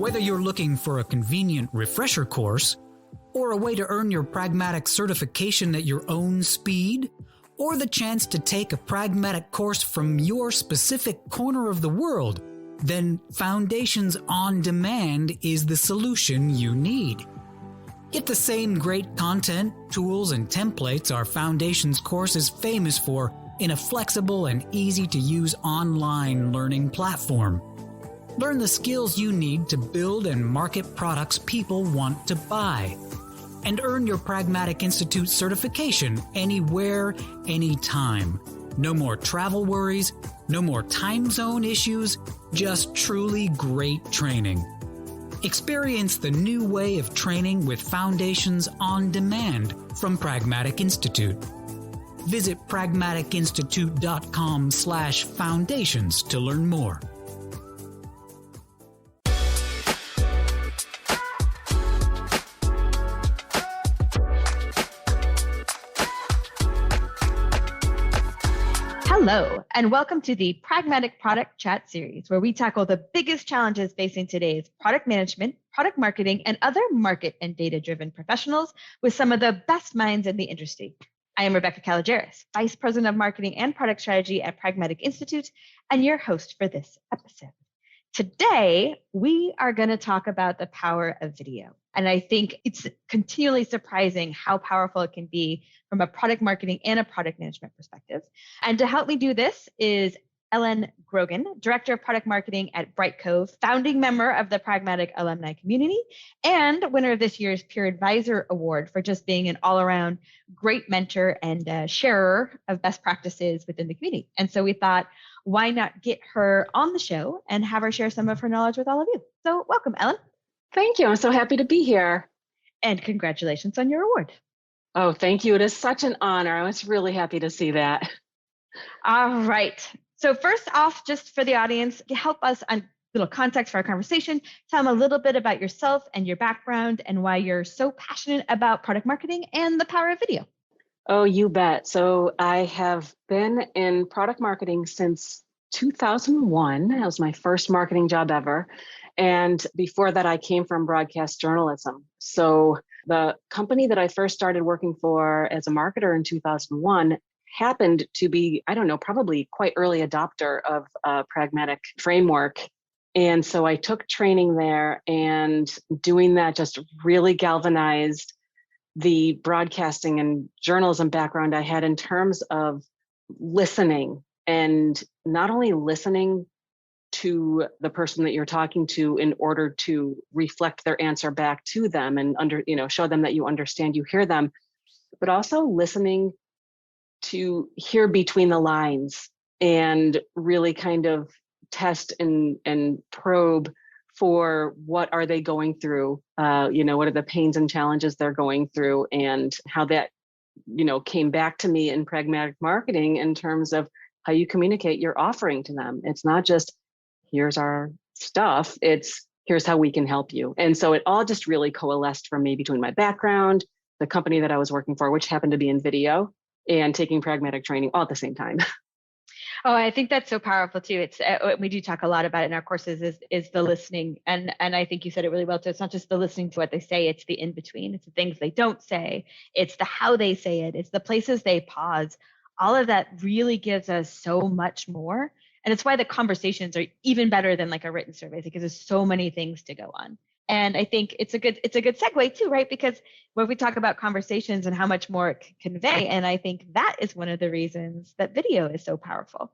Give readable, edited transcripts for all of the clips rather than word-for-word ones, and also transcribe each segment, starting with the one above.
Whether you're looking for a convenient refresher course, or a way to earn your Pragmatic certification at your own speed, or the chance to take a Pragmatic course from your specific corner of the world, then Foundations on Demand is the solution you need. Get the same great content, tools, and templates our Foundations course is famous for in a flexible and easy-to-use online learning platform. Learn the skills you need to build and market products people want to buy. And earn your Pragmatic Institute certification anywhere, anytime. No more travel worries, no more time zone issues, just truly great training. Experience the new way of training with Foundations on Demand from Pragmatic Institute. Visit pragmaticinstitute.com/foundations to learn more. Hello, and welcome to the Pragmatic Product Chat series, where we tackle the biggest challenges facing today's product management, product marketing, and other market and data-driven professionals with some of the best minds in the industry. I am Rebecca Kalogeris, Vice President of Marketing and Product Strategy at Pragmatic Institute, and your host for this episode. Today, we are going to talk about the power of video. And I think it's continually surprising how powerful it can be from a product marketing and a product management perspective. And to help me do this is Ellen Grogan, Director of Product Marketing at Brightcove, founding member of the Pragmatic Alumni Community, and winner of this year's Peer Advisor Award for just being an all-around great mentor and sharer of best practices within the community. And so we thought, why not get her on the show and have her share some of her knowledge with all of you? So welcome, Ellen. Thank you. I'm so happy to be here. And congratulations on your award. Oh, thank you. It is such an honor. I was really happy to see that. All right. So first off, just for the audience, help us on a little context for our conversation. Tell them a little bit about yourself and your background and why you're so passionate about product marketing and the power of video. Oh, you bet. So I have been in product marketing since 2001. That was my first marketing job ever. And before that, I came from broadcast journalism. So the company that I first started working for as a marketer in 2001 happened to be, I don't know, probably quite early adopter of a pragmatic framework. And so I took training there, and doing that just really galvanized the broadcasting and journalism background I had in terms of listening, and not only listening to the person that you're talking to in order to reflect their answer back to them and show them that you understand, you hear them, but also listening to hear between the lines and really kind of test and probe for what are they going through, what are the pains and challenges they're going through, and how that, came back to me in pragmatic marketing in terms of how you communicate your offering to them. It's not just, here's our stuff, it's here's how we can help you. And so it all just really coalesced for me between my background, the company that I was working for, which happened to be in video, and taking pragmatic training all at the same time. Oh, I think that's so powerful too. It's we do talk a lot about it in our courses is the listening, and I think you said it really well too. It's not just the listening to what they say; it's the in between. It's the things they don't say. It's the how they say it. It's the places they pause. All of that really gives us so much more, and it's why the conversations are even better than like a written survey, because there's so many things to go on. And I think it's a good segue too, right? Because when we talk about conversations and how much more it can convey, and I think that is one of the reasons that video is so powerful,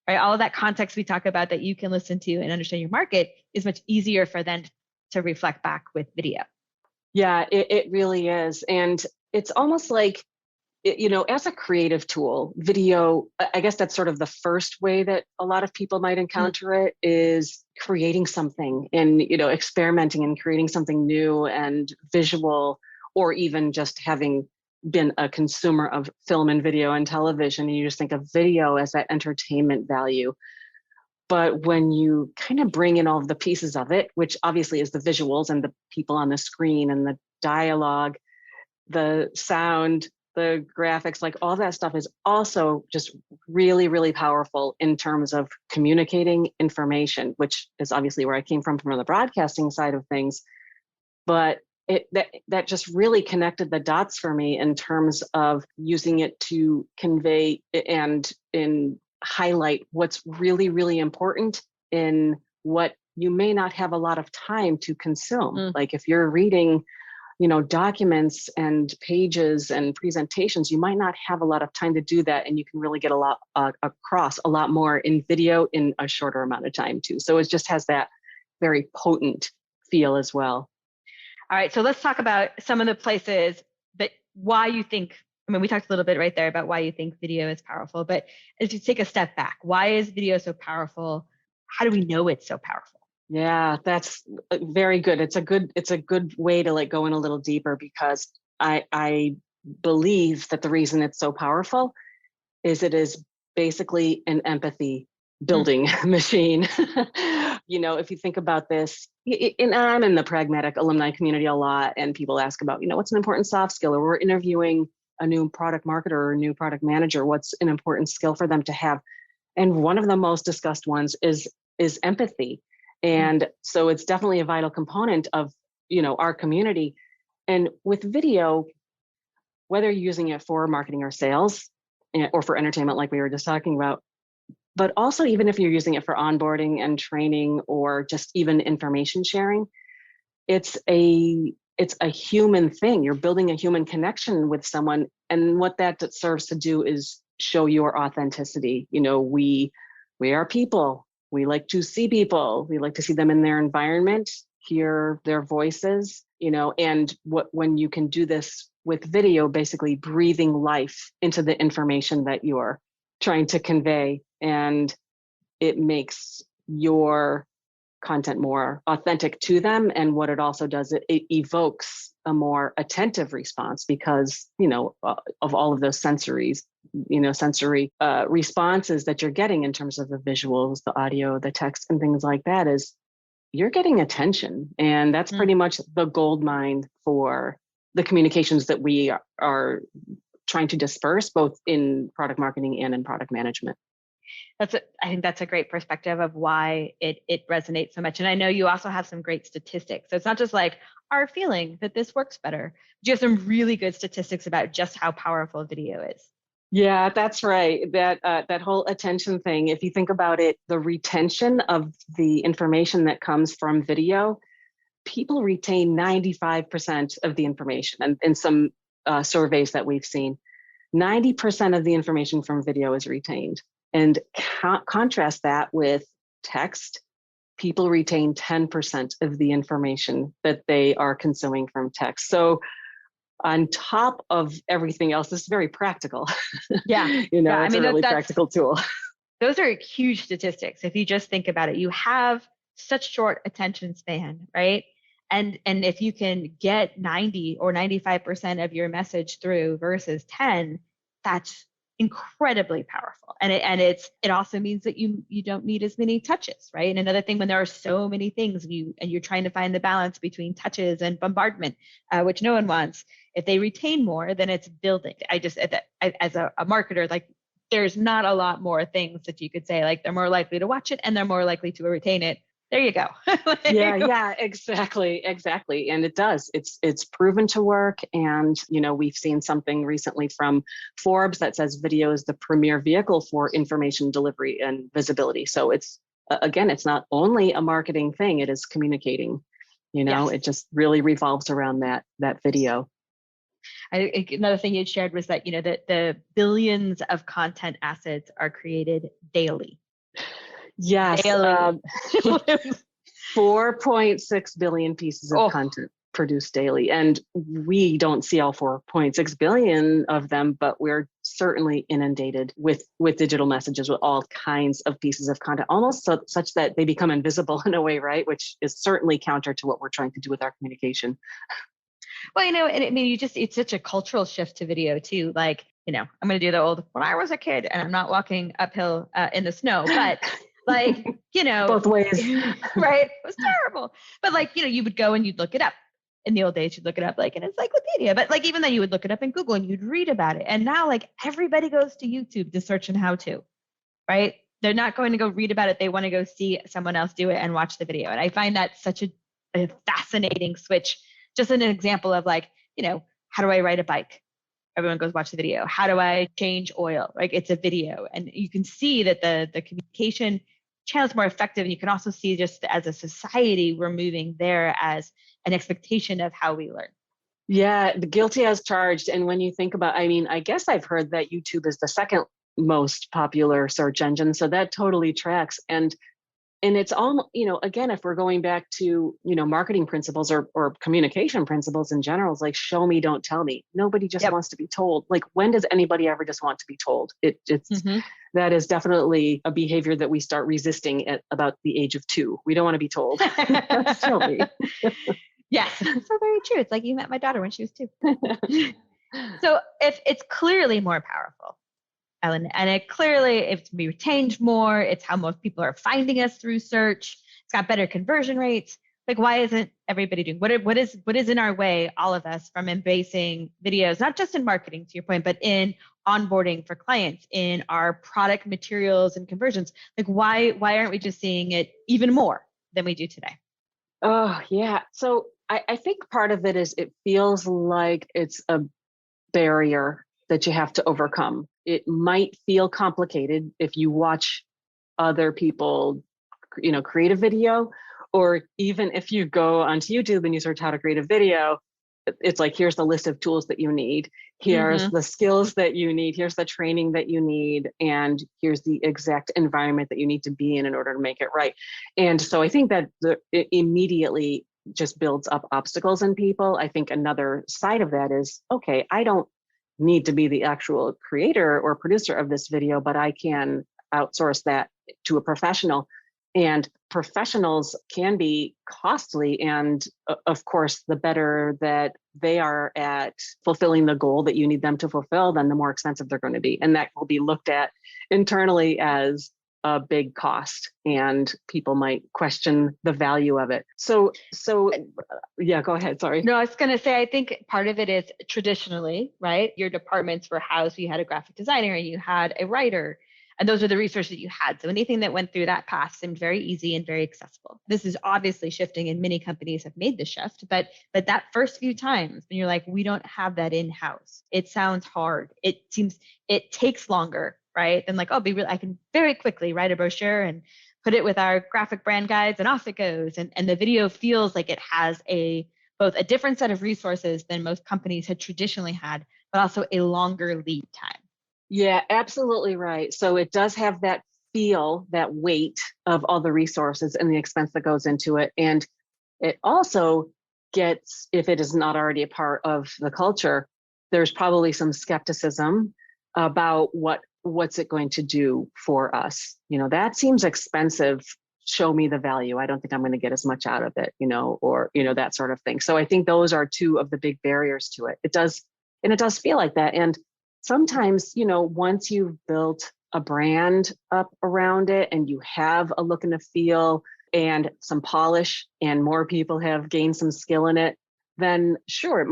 right? All of that context we talk about that you can listen to and understand your market is much easier for them to reflect back with video. Yeah, it really is. And it's almost like, as a creative tool, video, I guess that's sort of the first way that a lot of people might encounter it, is creating something and, experimenting and creating something new and visual, or even just having been a consumer of film and video and television, and you just think of video as that entertainment value. But when you kind of bring in all of the pieces of it, which obviously is the visuals and the people on the screen and the dialogue, the sound, the graphics, like all that stuff is also just really, really powerful in terms of communicating information, which is obviously where I came from the broadcasting side of things. But that just really connected the dots for me in terms of using it to convey and highlight what's really, really important in what you may not have a lot of time to consume. Like if you're reading, documents and pages and presentations, you might not have a lot of time to do that. And you can really get a lot across a lot more in video in a shorter amount of time too. So it just has that very potent feel as well. All right, so let's talk about some of the places that why you think, we talked a little bit right there about why you think video is powerful, but if you take a step back, why is video so powerful? How do we know it's so powerful? Yeah, that's very good. It's a good way to go in a little deeper, because I believe that the reason it's so powerful is it is basically an empathy building machine. If you think about this, and I'm in the Pragmatic Alumni Community a lot, and people ask about, what's an important soft skill, or we're interviewing a new product marketer or a new product manager, what's an important skill for them to have? And one of the most discussed ones is empathy. And so it's definitely a vital component of, our community. And with video, whether you're using it for marketing or sales or for entertainment, like we were just talking about, but also even if you're using it for onboarding and training or just even information sharing, it's a human thing. You're building a human connection with someone. And what that serves to do is show your authenticity. We are people. We like to see people. We like to see them in their environment, hear their voices, and when you can do this with video, basically breathing life into the information that you're trying to convey. And it makes your content more authentic to them. And what it also does, it evokes a more attentive response, because, of all of those sensory responses that you're getting in terms of the visuals, the audio, the text, and things like that, is you're getting attention. And that's pretty much the gold mine for the communications that we are trying to disperse, both in product marketing and in product management. I think that's a great perspective of why it resonates so much. And I know you also have some great statistics. So it's not just like our feeling that this works better. You have some really good statistics about just how powerful video is. Yeah, that's right. That whole attention thing, if you think about it, the retention of the information that comes from video, people retain 95% of the information. And in some surveys that we've seen, 90% of the information from video is retained. And contrast that with text, people retain 10% of the information that they are consuming from text. So on top of everything else, this is very practical. Yeah. It's a really practical tool. Those are huge statistics. If you just think about it, you have such short attention span, right? And if you can get 90 or 95% of your message through versus 10, that's incredibly powerful. And it also means that you don't need as many touches, right? And another thing, when there are so many things and you're trying to find the balance between touches and bombardment, which no one wants, if they retain more, then it's building. As a marketer, there's not a lot more things that you could say, they're more likely to watch it and they're more likely to retain it. There you go. Yeah, exactly. And it does. It's proven to work. And, we've seen something recently from Forbes that says video is the premier vehicle for information delivery and visibility. So it's not only a marketing thing, it is communicating, Yes. It just really revolves around that video. Another thing you shared was that, that the billions of content assets are created daily. Yes, 4.6 billion pieces of content produced daily. And we don't see all 4.6 billion of them, but we're certainly inundated with digital messages, with all kinds of pieces of content, almost such that they become invisible in a way, right? Which is certainly counter to what we're trying to do with our communication. Well, it's such a cultural shift to video too. I'm going to do the old, when I was a kid and I'm not walking uphill in the snow, but both ways, right? It was terrible. But you would go and you'd look it up in the old days, you'd look it up like an encyclopedia, but like even then you would look it up in Google and you'd read about it. And now like everybody goes to YouTube to search and how to, right? They're not going to go read about it. They want to go see someone else do it and watch the video. And I find that such a fascinating switch. Just an example of like, how do I ride a bike? Everyone goes watch the video. How do I change oil? Like it's a video. And you can see that the communication channel is more effective. And you can also see just as a society, we're moving there as an expectation of how we learn. Yeah, the guilty as charged. And when you think about, I guess I've heard that YouTube is the second most popular search engine. So that totally tracks. And it's all, again, if we're going back to, marketing principles or communication principles in general, it's like, show me, don't tell me. Nobody just wants to be told. Like, when does anybody ever just want to be told? That is definitely a behavior that we start resisting at about the age of 2. We don't want to be told. Show me. Yes, so very true. It's like you met my daughter when she was 2. So if it's clearly more powerful, Ellen, and it clearly, it's to be retained more, it's how most people are finding us through search, it's got better conversion rates. Like, why isn't everybody doing what is in our way, all of us, from embracing videos, not just in marketing, to your point, but in onboarding for clients, in our product materials and conversions? Like, why aren't we just seeing it even more than we do today? Oh, yeah. So I think part of it is it feels like it's a barrier that you have to overcome. It might feel complicated if you watch other people, create a video, or even if you go onto YouTube and you search how to create a video, it's like, here's the list of tools that you need. Here's the skills that you need. Here's the training that you need. And here's the exact environment that you need to be in order to make it right. And so I think that it immediately just builds up obstacles in people. I think another side of that is, okay, I don't need to be the actual creator or producer of this video, but I can outsource that to a professional. And professionals can be costly. And of course, the better that they are at fulfilling the goal that you need them to fulfill, then the more expensive they're going to be. And that will be looked at internally as a big cost, and people might question the value of it. So yeah, go ahead. Sorry. No, I was going to say, I think part of it is traditionally, right? Your departments were housed, you had a graphic designer and you had a writer, and those are the resources that you had. So anything that went through that path seemed very easy and very accessible. This is obviously shifting, and many companies have made the shift, but that first few times when you're like, we don't have that in-house, it sounds hard. It takes longer, right? Than like, I can very quickly write a brochure and put it with our graphic brand guides and off it goes. And the video feels like it has both a different set of resources than most companies had traditionally had, but also a longer lead time. Yeah, absolutely right. So it does have that feel, that weight of all the resources and the expense that goes into it. And it also gets, if it is not already a part of the culture, there's probably some skepticism about what's it going to do for us. That seems expensive. Show me the value. I don't think I'm going to get as much out of it, or that sort of thing. So I think those are two of the big barriers to it. It does feel like that. And sometimes, once you've built a brand up around it and you have a look and a feel and some polish, and more people have gained some skill in it, then sure, it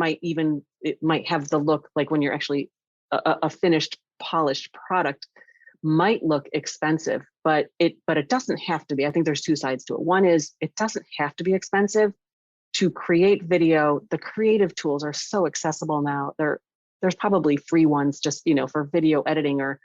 might have the look like when you're actually a finished, polished product might look expensive, but it doesn't have to be. I think there's two sides to it. One is it doesn't have to be expensive to create video. The creative tools are so accessible now. There's probably free ones just, for video editing, or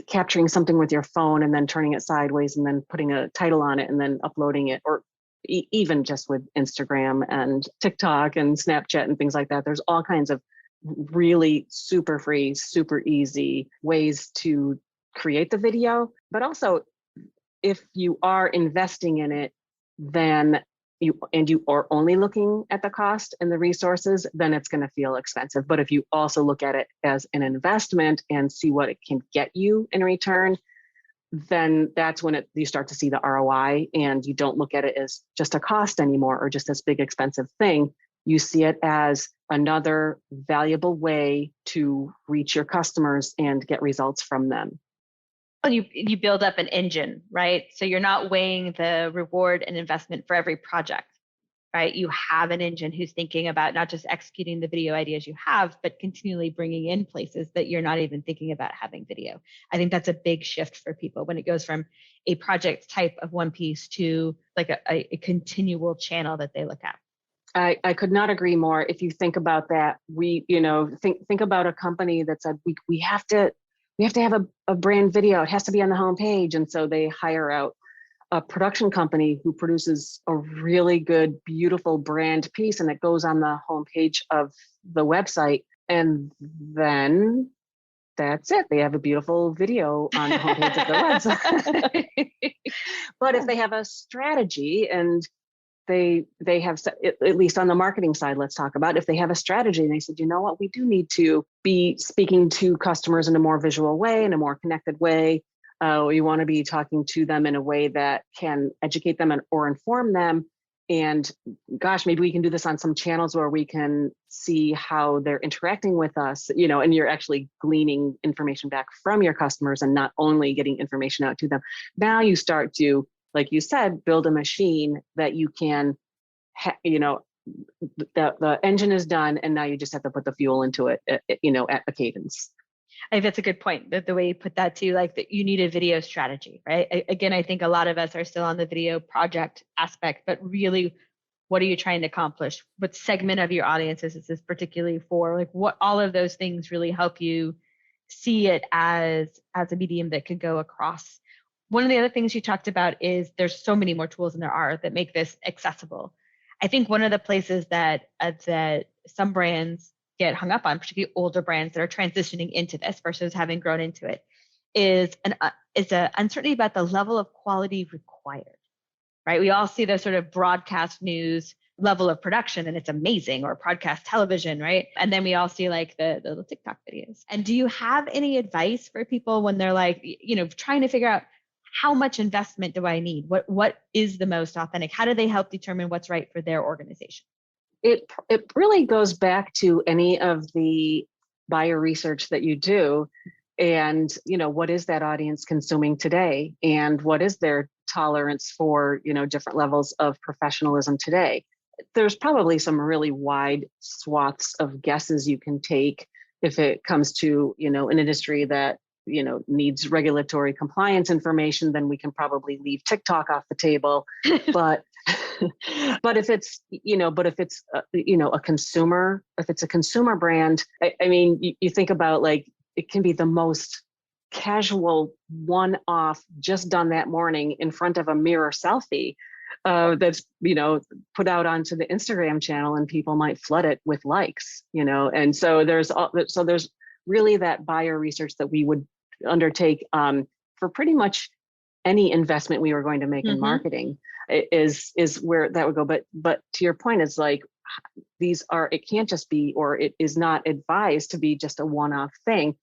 capturing something with your phone and then turning it sideways and then putting a title on it and then uploading it, or even just with Instagram and TikTok and Snapchat and things like that. There's all kinds of really super free, super easy ways to create the video. But also, if you are investing in it, then you are only looking at the cost and the resources, then it's going to feel expensive. But if you also look at it as an investment and see what it can get you in return, then that's when you start to see the ROI, and you don't look at it as just a cost anymore or just this big expensive thing. You see it as another valuable way to reach your customers and get results from them. Well, you build up an engine, right? So you're not weighing the reward and investment for every project. right? You have an engine who's thinking about not just executing the video ideas you have, but continually bringing in places that you're not even thinking about having video. I think that's a big shift for people when it goes from a project type of one piece to like a continual channel that they look at. I could not agree more. If you think about that, think about a company that said we have to have a brand video. It has to be on the homepage. And so they hire out a production company who produces a really good, beautiful brand piece, and it goes on the homepage of the website. And then that's it. They have a beautiful video on the homepage of the website. But if they have a strategy and they have, at least on the marketing side, let's talk about if they have a strategy and they said, you know what, we do need to be speaking to customers in a more visual way, in a more connected way. We want to be talking to them in a way that can educate them or inform them. And gosh, maybe we can do this on some channels where we can see how they're interacting with us, and you're actually gleaning information back from your customers and not only getting information out to them. Now you start to, like you said, build a machine that you can, the engine is done, and now you just have to put the fuel into it, at a cadence. I think that's a good point. The way you put that too, like that you need a video strategy, right? Again, I think a lot of us are still on the video project aspect, but really, what are you trying to accomplish? What segment of your audiences is this particularly for? Like what all of those things really help you see it as a medium that could go across. One of the other things you talked about is there's so many more tools than there are that make this accessible. I think one of the places that some brands get hung up on, particularly older brands that are transitioning into this versus having grown into it, is an uncertainty about the level of quality required, right? We all see the sort of broadcast news level of production and it's amazing, or broadcast television, right? And then we all see like the little TikTok videos. And do you have any advice for people when they're like, trying to figure out how much investment do I need? What is the most authentic? How do they help determine what's right for their organization? It really goes back to any of the buyer research that you do, and what is that audience consuming today, and what is their tolerance for different levels of professionalism today. There's probably some really wide swaths of guesses you can take if it comes to an industry that needs regulatory compliance information. Then we can probably leave TikTok off the table. But if it's a consumer, if it's a consumer brand, I mean, you think about like it can be the most casual one-off, just done that morning in front of a mirror selfie that's put out onto the Instagram channel, and people might flood it with likes, and so there's really that buyer research that we would undertake for pretty much any investment we were going to make in marketing is where that would go. But to your point, it's like it can't just be, or it is not advised to be just a one-off thing.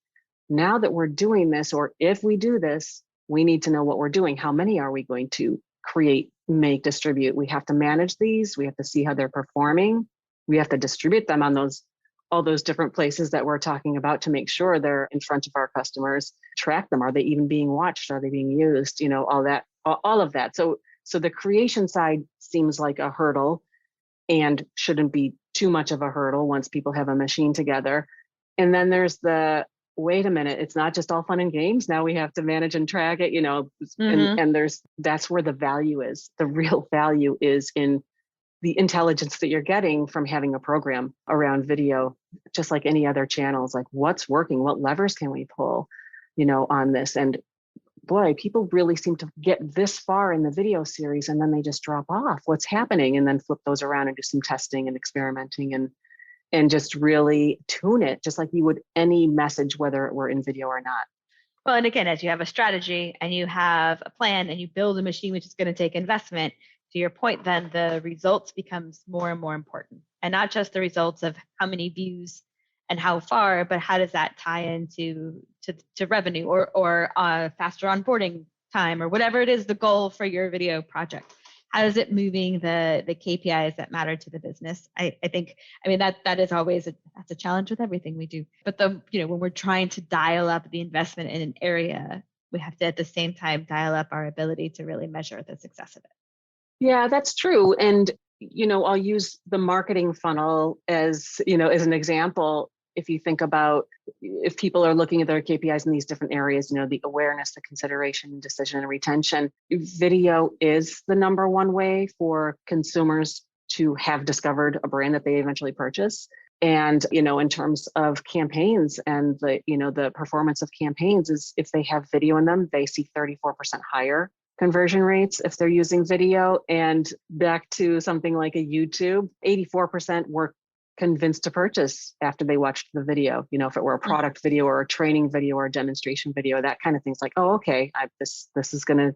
Now that we're doing this, or if we do this, we need to know what we're doing. How many are we going to create, make, distribute? We have to manage these. We have to see how they're performing. We have to distribute them on all those different places that we're talking about to make sure they're in front of our customers. Track them. Are they even being watched? Are they being used? All of that. So the creation side seems like a hurdle and shouldn't be too much of a hurdle once people have a machine together. And then there's the, wait a minute, it's not just all fun and games. Now we have to manage and track it, and that's where the value is. The real value is in the intelligence that you're getting from having a program around video, just like any other channels. Like what's working, what levers can we pull, on this? And boy, people really seem to get this far in the video series and then they just drop off. What's happening? And then flip those around and do some testing and experimenting and just really tune it, just like you would any message, whether it were in video or not. Well, and again, as you have a strategy and you have a plan and you build a machine, which is going to take investment, to your point, then the results becomes more and more important. And not just the results of how many views and how far, but how does that tie into to revenue or faster onboarding time, or whatever it is, the goal for your video project. How is it moving the KPIs that matter to the business? I mean, that is always that's a challenge with everything we do. But when we're trying to dial up the investment in an area, we have to at the same time dial up our ability to really measure the success of it. Yeah, that's true. And I'll use the marketing funnel as an example. If you think about if people are looking at their KPIs in these different areas, the awareness, the consideration, decision, and retention, video is the number one way for consumers to have discovered a brand that they eventually purchase. And, in terms of campaigns and the performance of campaigns is if they have video in them, they see 34% higher conversion rates if they're using video. And back to something like a YouTube, 84% were convinced to purchase after they watched the video. If it were a product video or a training video or a demonstration video, that kind of thing's like, oh, okay, this is going to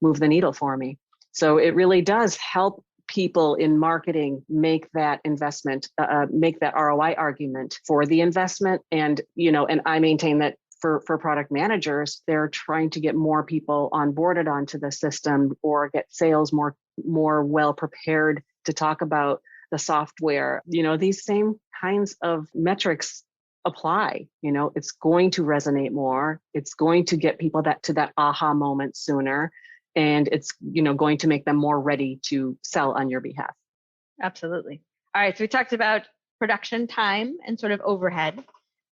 move the needle for me. So it really does help people in marketing make that investment, make that ROI argument for the investment. And, and I maintain that for product managers, they're trying to get more people onboarded onto the system or get sales more well prepared to talk about the software. These same kinds of metrics apply. It's going to resonate more. It's going to get people to that aha moment sooner. And it's, going to make them more ready to sell on your behalf. Absolutely. All right. So we talked about production time and sort of overhead.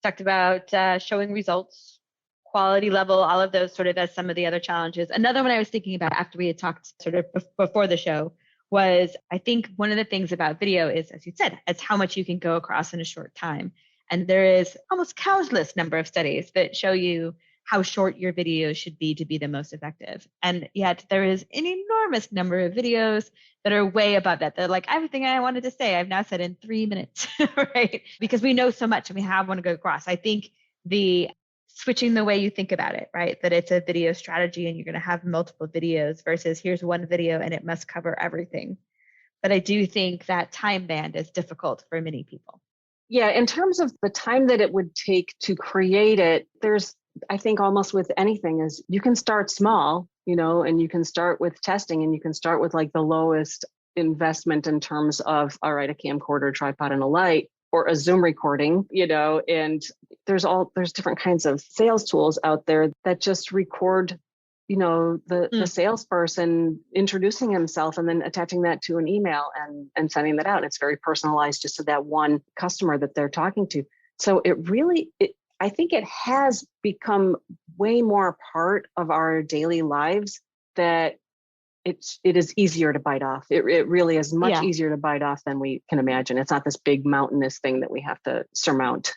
Talked about showing results, quality level, all of those sort of as some of the other challenges. Another one I was thinking about after we had talked sort of before the show was, I think one of the things about video is, as you said, it's how much you can go across in a short time. And there is almost countless number of studies that show you how short your video should be to be the most effective. And yet there is an enormous number of videos that are way above that. They're like, everything I wanted to say, I've now said in 3 minutes, right? Because we know so much and we have one to go across. I think the switching the way you think about it, right? That it's a video strategy and you're going to have multiple videos versus here's one video and it must cover everything. But I do think that time band is difficult for many people. Yeah, in terms of the time that it would take to create it, I think almost with anything is you can start small, and you can start with testing and you can start with like the lowest investment in terms of, all right, a camcorder, tripod, and a light, or a Zoom recording, and there's different kinds of sales tools out there that just record, the salesperson introducing himself and then attaching that to an email and sending that out. And it's very personalized just to that one customer that they're talking to. So I think it has become way more a part of our daily lives that it is easier to bite off. It really is much easier to bite off than we can imagine. It's not this big mountainous thing that we have to surmount.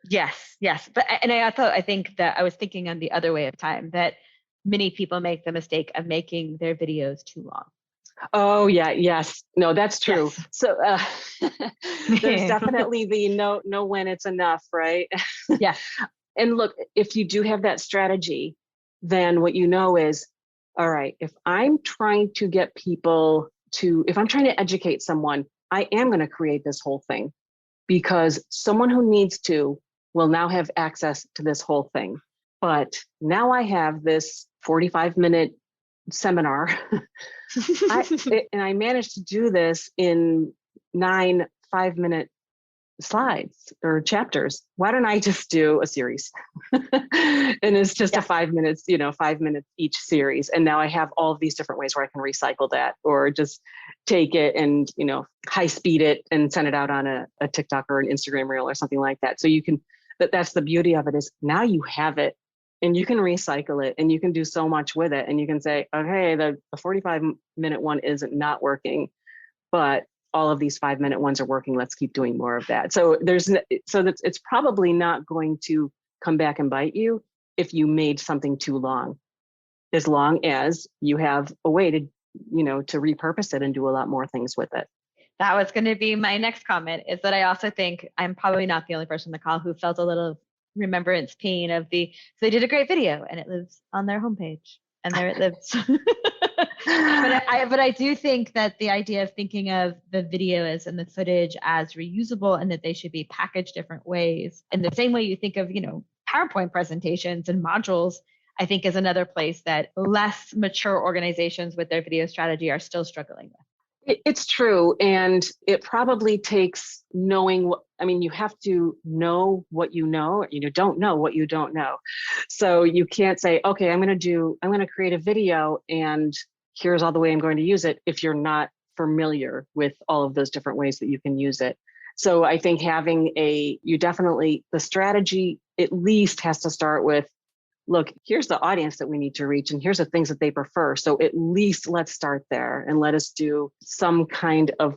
Yes. But I think that I was thinking on the other way of time that many people make the mistake of making their videos too long. Oh yeah, yes. No, that's true. Yes. So there's definitely the know when it's enough, right? Yeah. And look, if you do have that strategy, then what is, all right, if I'm trying to educate someone, I am going to create this whole thing because someone who needs to will now have access to this whole thing. But now I have this 45-minute seminar and I managed to do this in 9 5-minute slides or chapters. Why don't I just do a series? And it's just a 5 minutes, 5 minutes each series. And now I have all of these different ways where I can recycle that or just take it and, high speed it and send it out on a TikTok or an Instagram reel or something like that. So that's the beauty of it is now you have it. And you can recycle it and you can do so much with it. And you can say, okay, the 45-minute one isn't not working, but all of these 5-minute ones are working. Let's keep doing more of that. So it's probably not going to come back and bite you if you made something too long, as long as you have a way to, to repurpose it and do a lot more things with it. That was going to be my next comment is that I also think I'm probably not the only person on the call who felt a little remembrance pain of so they did a great video and it lives on their homepage and there it lives. But I do think that the idea of thinking of the videos and the footage as reusable and that they should be packaged different ways in the same way you think of, PowerPoint presentations and modules, I think is another place that less mature organizations with their video strategy are still struggling with. It's true. And it probably takes knowing you have to know what you know, or you don't know what you don't know. So you can't say, okay, I'm going to create a video and here's all the way I'm going to use it if you're not familiar with all of those different ways that you can use it. So I think the strategy at least has to start with, look, here's the audience that we need to reach, and here's the things that they prefer. So at least let's start there, and let us do some kind of,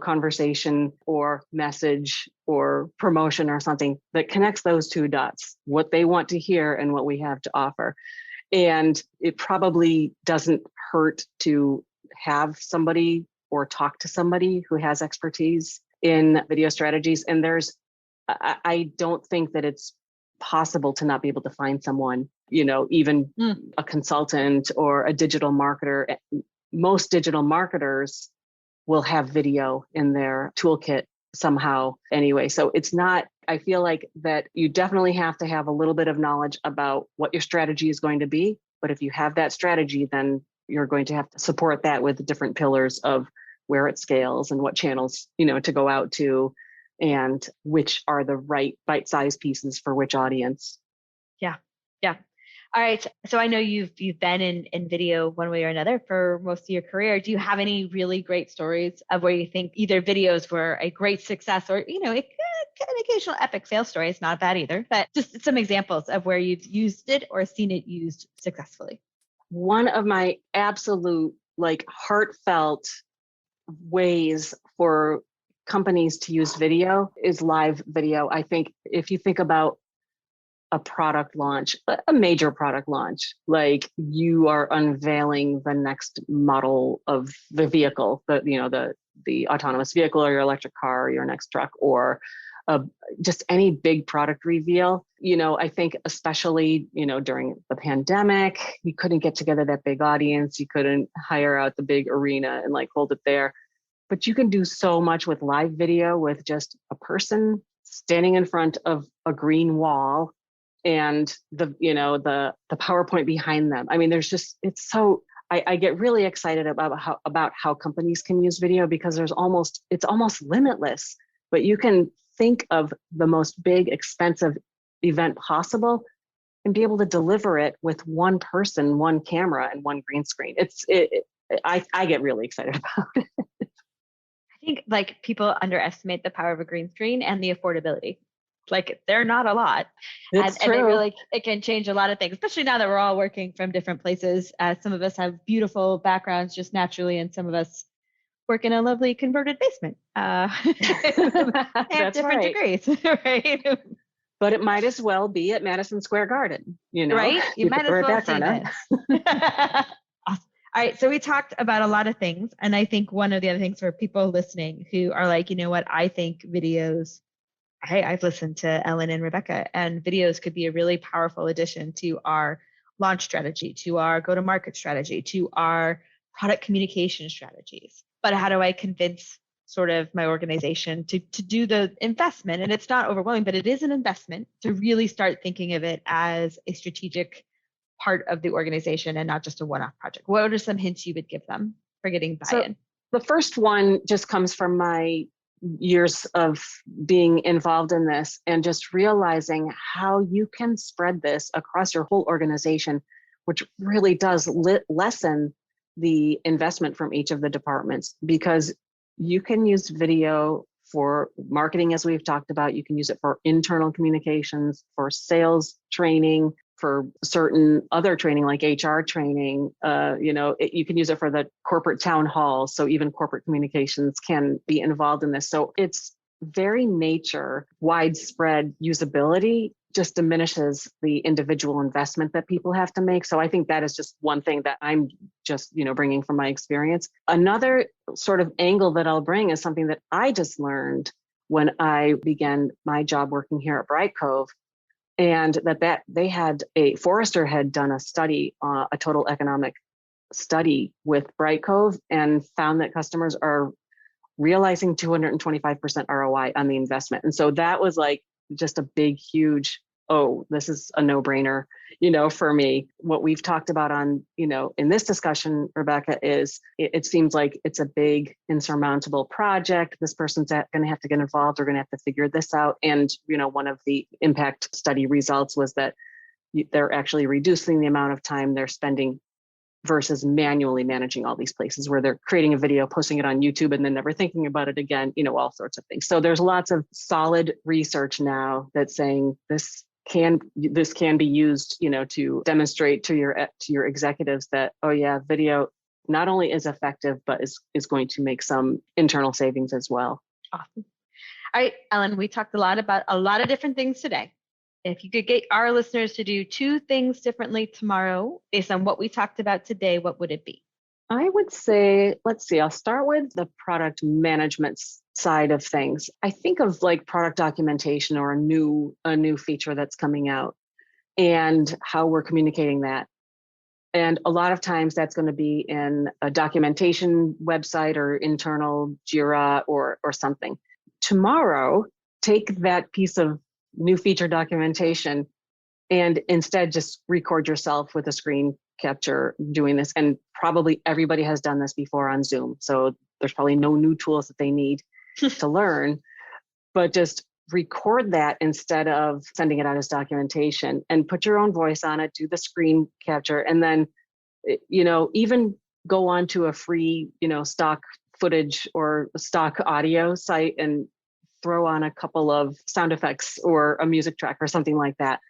conversation or message or promotion or something that connects those two dots, what they want to hear and what we have to offer. And it probably doesn't hurt to have somebody or talk to somebody who has expertise in video strategies. And I don't think that it's possible to not be able to find someone, even a consultant or a digital marketer. Most digital marketers will have video in their toolkit somehow anyway. So I feel like that you definitely have to have a little bit of knowledge about what your strategy is going to be. But if you have that strategy, then you're going to have to support that with the different pillars of where it scales and what channels, to go out to, and which are the right bite-sized pieces for which audience. Yeah. All right. So I know you've been in video one way or another for most of your career. Do you have any really great stories of where you think either videos were a great success, or, an occasional epic fail story is not bad either, but just some examples of where you've used it or seen it used successfully? One of my absolute heartfelt ways for companies to use video is live video. I think if you think about a product launch, a major product launch, like you are unveiling the next model of the vehicle, the autonomous vehicle, or your electric car, or your next truck, or just any big product reveal. I think especially, during the pandemic, you couldn't get together that big audience. You couldn't hire out the big arena and hold it there. But you can do so much with live video, with just a person standing in front of a green wall and the PowerPoint behind them. I mean, I get really excited about how companies can use video, because it's almost limitless. But you can think of the most big, expensive event possible and be able to deliver it with one person, one camera, and one green screen. I get really excited about it. I think people underestimate the power of a green screen and the affordability. They're not a lot. It's true. And it can change a lot of things, especially now that we're all working from different places. Some of us have beautiful backgrounds just naturally, and some of us work in a lovely converted basement. Have different degrees, right? But it might as well be at Madison Square Garden, Right? You might as well see this. Awesome. All right. So we talked about a lot of things. And I think one of the other things for people listening who are like, what, I think videos, I've listened to Ellen and Rebecca, and videos could be a really powerful addition to our launch strategy, to our go-to-market strategy, to our product communication strategies. But how do I convince sort of my organization to do the investment? And it's not overwhelming, but it is an investment to really start thinking of it as a strategic part of the organization and not just a one-off project. What are some hints you would give them for getting buy-in? So the first one just comes from my years of being involved in this, and just realizing how you can spread this across your whole organization, which really does lessen the investment from each of the departments, because you can use video for marketing, as we've talked about. You can use it for internal communications, for sales training, for certain other training like HR training. You can use it for the corporate town halls. So even corporate communications can be involved in this. So it's very nature, widespread usability just diminishes the individual investment that people have to make. So I think that is just one thing that I'm just, bringing from my experience. Another sort of angle that I'll bring is something that I just learned when I began my job working here at Brightcove. And Forrester had done a study, a total economic study with Brightcove, and found that customers are realizing 225% ROI on the investment. And so that was just a big, huge, this is a no-brainer, for me. What we've talked about in this discussion, Rebecca, is it seems like it's a big, insurmountable project. This person's going to have to get involved. They're going to have to figure this out. And, one of the impact study results was that they're actually reducing the amount of time they're spending versus manually managing all these places where they're creating a video, posting it on YouTube, and then never thinking about it again, all sorts of things. So there's lots of solid research now that's saying this can be used, to demonstrate to your executives that, oh yeah, video not only is effective, but is going to make some internal savings as well. Awesome. All right, Ellen, we talked a lot about a lot of different things today. If you could get our listeners to do 2 things differently tomorrow based on what we talked about today, what would it be? I would say, let's see, I'll start with the product management side of things. I think of like product documentation or a new feature that's coming out and how we're communicating that. And a lot of times that's going to be in a documentation website or internal Jira or something. Tomorrow, take that piece of new feature documentation and instead just record yourself with a screen capture doing this. And probably everybody has done this before on Zoom. So there's probably no new tools that they need to learn, but just record that instead of sending it out as documentation and put your own voice on it, do the screen capture, and then, even go on to a free, stock footage or stock audio site and throw on a couple of sound effects or a music track or something like that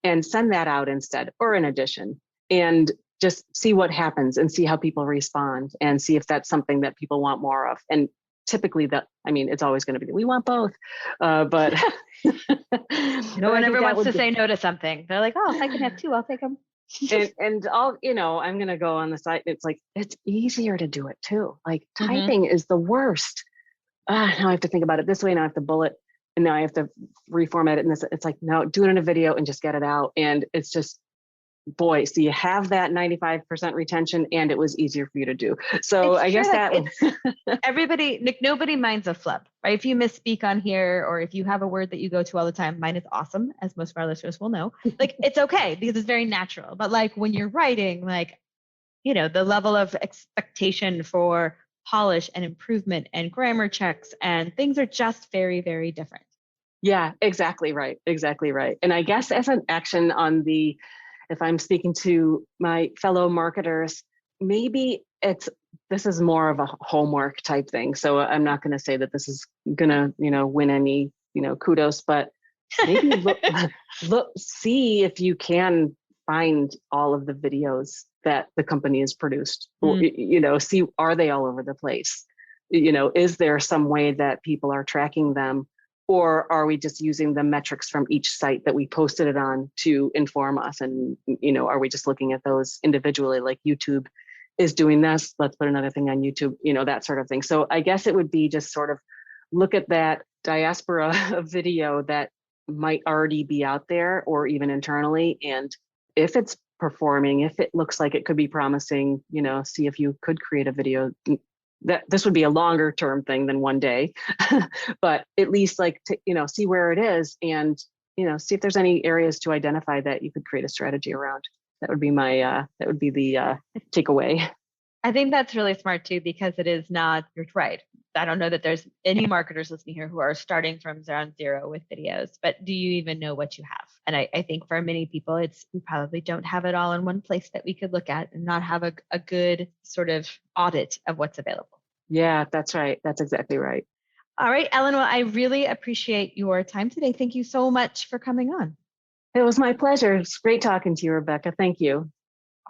and send that out instead or in addition, and just see what happens and see how people respond and see if that's something that people want more of. And typically it's always going to be, we want both, but no one ever wants to say no to something. They're like, oh, if I can have 2, I'll take them. and I'll, I'm going to go on the site. It's like, it's easier to do it too. Like typing is the worst. Now I have to think about it this way. Now I have to bullet, and now I have to reformat it. And it's like, no, do it in a video and just get it out. And it's just, boy, so you have that 95% retention, and it was easier for you to do. So I guess that everybody, Nick, nobody minds a flub, right? If you misspeak on here, or if you have a word that you go to all the time, mine is awesome, as most of our listeners will know. Like, it's okay because it's very natural. But like when you're writing, the level of expectation for polish and improvement and grammar checks and things are just very, very different. Yeah, exactly right. Exactly right. And I guess as an action on if I'm speaking to my fellow marketers, maybe this is more of a homework type thing. So I'm not going to say that this is going to, win any, kudos, but maybe see if you can find all of the videos that the company has produced, or, see, are they all over the place? Is there some way that people are tracking them? Or are we just using the metrics from each site that we posted it on to inform us? And, are we just looking at those individually, like YouTube is doing this, let's put another thing on YouTube, that sort of thing. So I guess it would be just sort of look at that diaspora of video that might already be out there or even internally. And if it's performing, if it looks like it could be promising, see if you could create a video. That this would be a longer term thing than one day, but at least see where it is and, see if there's any areas to identify that you could create a strategy around. That would be the takeaway. I think that's really smart too, because it is not, you're right. I don't know that there's any marketers listening here who are starting from ground zero with videos, but do you even know what you have? And I think for many people, we probably don't have it all in one place that we could look at and not have a good sort of audit of what's available. Yeah, that's right. That's exactly right. All right, Ellen, well, I really appreciate your time today. Thank you so much for coming on. It was my pleasure. It's great talking to you, Rebecca. Thank you.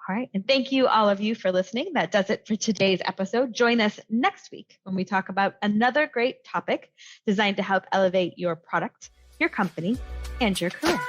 All right. And thank you all of you for listening. That does it for today's episode. Join us next week when we talk about another great topic designed to help elevate your product, your company, and your career.